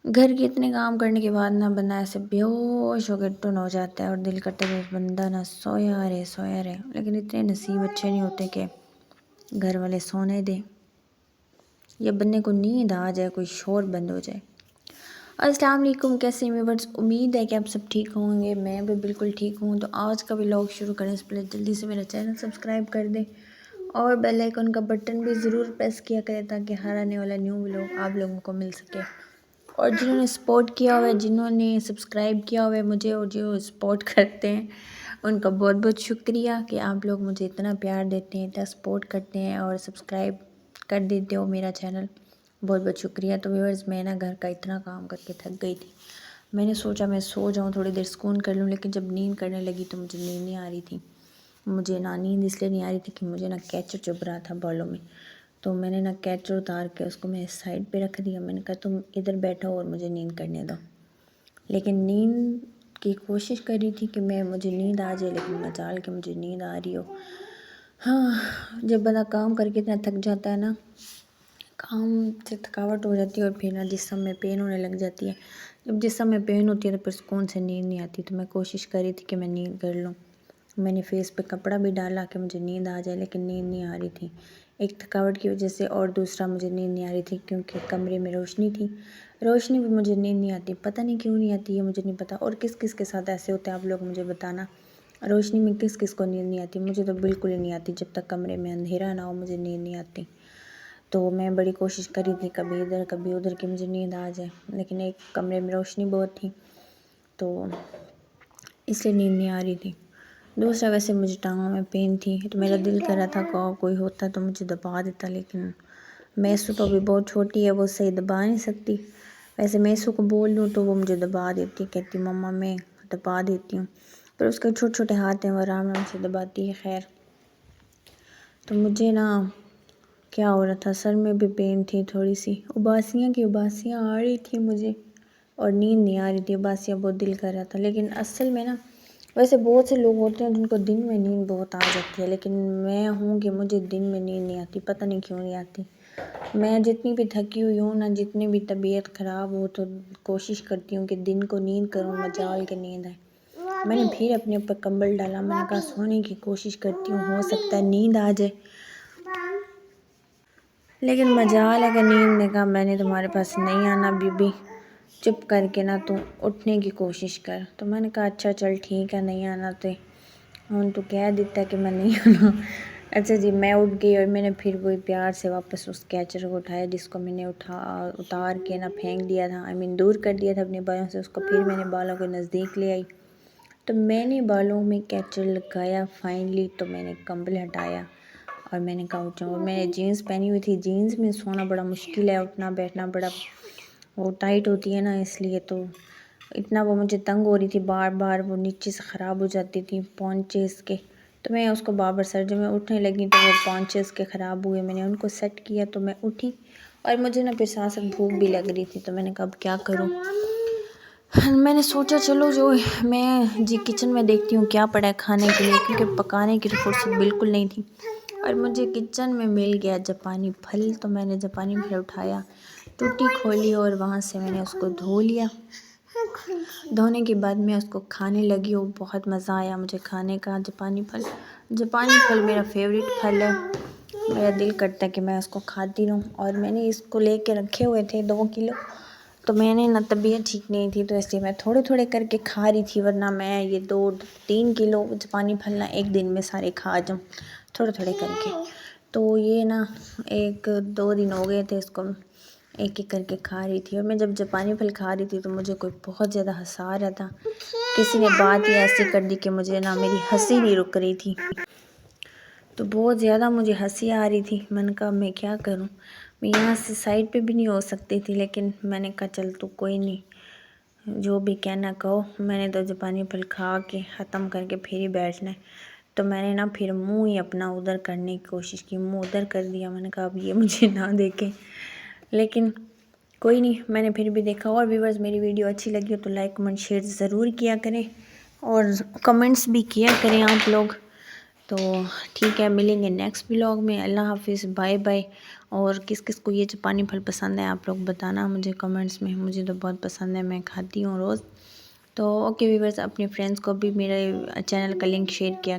घर के इतने काम करने के बाद ना बंदा ऐसे बेहोश होकर टुन हो जाता है और दिल करता है कि बंदा ना सोया रहे, लेकिन इतने नसीब अच्छे नहीं होते कि घर वाले सोने दें या बंदे को नींद आ जाए, कोई शोर बंद हो जाए। अस्सलाम वालेकुम, कैसे व्यूअर्स, उम्मीद है कि आप सब ठीक होंगे। मैं भी बिल्कुल ठीक हूँ। तो आज का व्लॉग शुरू करने से पहले जल्दी से मेरा चैनल सब्सक्राइब कर दें और बेल आइकन का बटन भी ज़रूर प्रेस किया करें ताकि हर आने वाला न्यू व्लॉग आप लोगों को मिल सके। और जिन्होंने सपोर्ट किया हुआ है, जिन्होंने सब्सक्राइब किया हुआ है मुझे और जो सपोर्ट करते हैं, उनका बहुत बहुत शुक्रिया कि आप लोग मुझे इतना प्यार देते हैं, इतना सपोर्ट करते हैं और सब्सक्राइब कर देते हो मेरा चैनल। बहुत बहुत शुक्रिया। तो व्यूअर्स, मैं ना घर का इतना काम करके थक गई थी। मैंने सोचा मैं सो जाऊं, थोड़ी देर सुकून कर लूं, लेकिन जब नींद करने लगी तो मुझे नींद नहीं आ रही थी। मुझे ना नींद इसलिए नहीं आ रही थी कि मुझे ना कैचर चुभ रहा था बालों में। तो मैंने ना कैचर उतार के उसको मैं साइड पे रख दिया। मैंने कहा तुम इधर बैठो और मुझे नींद करने दो। लेकिन नींद की कोशिश कर रही थी कि मुझे नींद आ जाए, लेकिन मजाल के मुझे नींद आ रही हो। हाँ, जब बंदा काम करके इतना थक जाता है ना, काम से थकावट हो जाती है और फिर ना जिस्म में पेन होने लग जाती है। जब जिस्म में पेन होती है तो फिर सुकून से नींद नहीं आती। तो मैं कोशिश कर रही थी कि मैं नींद कर लूँ। मैंने फेस पे कपड़ा भी डाला कि मुझे नींद आ जाए, लेकिन नींद नहीं आ रही थी, एक थकावट की वजह से, और दूसरा मुझे नींद नहीं आ रही थी क्योंकि कमरे में रोशनी थी। रोशनी भी मुझे नींद नहीं आती, पता नहीं क्यों नहीं आती है, मुझे नहीं पता। और किस किस के साथ ऐसे होते हैं आप लोग मुझे बताना, रोशनी में किस किस को नींद नहीं आती। मुझे तो बिल्कुल ही नहीं आती, जब तक कमरे में अंधेरा ना हो मुझे नींद नहीं आती। तो मैं बड़ी कोशिश करी थी कभी इधर कभी उधर कि मुझे नींद आ जाए, लेकिन एक कमरे में रोशनी बहुत थी तो इसलिए नींद नहीं आ रही थी। दूसरा, वैसे मुझे टांगों में पेन थी तो मेरा दिल कर रहा था कोई होता तो मुझे दबा देता, लेकिन मैसू तो अभी बहुत छोटी है, वो सही दबा नहीं सकती। वैसे मैसू को बोल लूँ तो वो मुझे दबा देती, कहती मम्मा मैं दबा देती हूँ, पर उसके छोटे छोटे हाथ हैं, वो आराम आराम से दबाती है। खैर, तो मुझे ना क्या हो रहा था, सर में भी पेन थी, थोड़ी सी उबासियाँ आ रही थी मुझे और नींद नहीं आ रही थी। उबासियाँ बहुत दिल कर रहा था, लेकिन असल में ना, वैसे बहुत से लोग होते हैं जिनको दिन में नींद बहुत आ जाती है, लेकिन मैं हूँ कि मुझे दिन में नींद नहीं आती, पता नहीं क्यों नहीं आती। मैं जितनी भी थकी हुई हूँ ना, जितनी भी तबीयत ख़राब हो, तो कोशिश करती हूँ कि दिन को नींद करूँ, मजाल के नींद आए। मैंने फिर अपने ऊपर कंबल डाला, मैंने कहा सोने की कोशिश करती हूँ, हो सकता है नींद आ जाए, लेकिन मजाल है कि नींद ने कहा मैंने तुम्हारे पास नहीं आना बीबी, चुप करके ना तू उठने की कोशिश कर। तो मैंने कहा अच्छा चल ठीक है, नहीं आना तो हूँ तो कह देता कि मैं नहीं आना। अच्छा जी, मैं उठ गई और मैंने फिर वही प्यार से वापस उस कैचर को उठाया जिसको मैंने उतार के ना फेंक दिया था, दूर कर दिया था अपने बालों से। उसको फिर मैंने बालों के नज़दीक ले आई, तो मैंने बालों में कैचर लगाया फाइनली। तो मैंने कंबल हटाया और मैंने कहा उठ जाऊँ। और मैंने जीन्स पहनी हुई थी, जीन्स में सोना बड़ा मुश्किल है, उठना बैठना बड़ा वो टाइट होती है ना, इसलिए तो इतना वो मुझे तंग हो रही थी, बार बार वो नीचे से ख़राब हो जाती थी पॉन्चेस के। तो मैं उसको बार बार सर, जब मैं उठने लगी तो वो पॉन्चेस के ख़राब हुए, मैंने उनको सेट किया तो मैं उठी। और मुझे ना फिर साथ साथ भूख भी लग रही थी, तो मैंने कहा अब क्या करूँ। मैंने सोचा चलो जो मैं जी किचन में देखती हूँ क्या पड़ा है खाने के लिए, क्योंकि पकाने की तो फुर्सत बिल्कुल नहीं थी। और मुझे किचन में मिल गया जापानी फल, तो मैंने जापानी फल उठाया, टूटी खोली और वहाँ से मैंने उसको धो लिया। धोने के बाद मैं उसको खाने लगी और बहुत मज़ा आया मुझे खाने का जापानी फल। जापानी फल मेरा फेवरेट फल है, मेरा दिल करता है कि मैं उसको खाती रहूँ। और मैंने इसको लेके रखे हुए थे 2 किलो, तो मैंने ना तबीयत ठीक नहीं थी तो इसलिए मैं थोड़े थोड़े करके खा रही थी, वरना मैं ये 2-3 किलो जापानी फल ना एक दिन में सारे खा जाऊँ थोड़े थोड़े करके। तो ये ना 1-2 दिन हो गए थे इसको एक एक करके खा रही थी। और मैं जब जापानी फल खा रही थी तो मुझे कोई बहुत ज़्यादा हंसा रहा था, किसी ने बात ही ऐसी कर दी कि मुझे ना मेरी हंसी नहीं रुक रही थी, तो बहुत ज़्यादा मुझे हंसी आ रही थी। मैंने कहा मैं क्या करूं, मैं यहाँ से साइड पे भी नहीं हो सकती थी, लेकिन मैंने कहा चल तो कोई नहीं, जो भी कहना कहो, मैंने तो जापानी फल खा के ख़त्म करके फिर ही बैठना है। तो मैंने ना फिर मुंह ही अपना उधर करने की कोशिश की, मुंह उधर कर दिया। मैंने कहा अब ये मुझे ना देखे, लेकिन कोई नहीं, मैंने फिर भी देखा। और व्यूअर्स, मेरी वीडियो अच्छी लगी हो तो लाइक कमेंट शेयर ज़रूर किया करें और कमेंट्स भी किया करें आप लोग, तो ठीक है, मिलेंगे नेक्स्ट व्लॉग में। अल्लाह हाफिज़, बाय बाय। और किस किस को ये जापानी फल पसंद है आप लोग बताना मुझे कमेंट्स में। मुझे तो बहुत पसंद है, मैं खाती हूँ रोज़। तो ओके व्यूअर्स, अपने फ्रेंड्स को भी मेरे चैनल का लिंक शेयर किया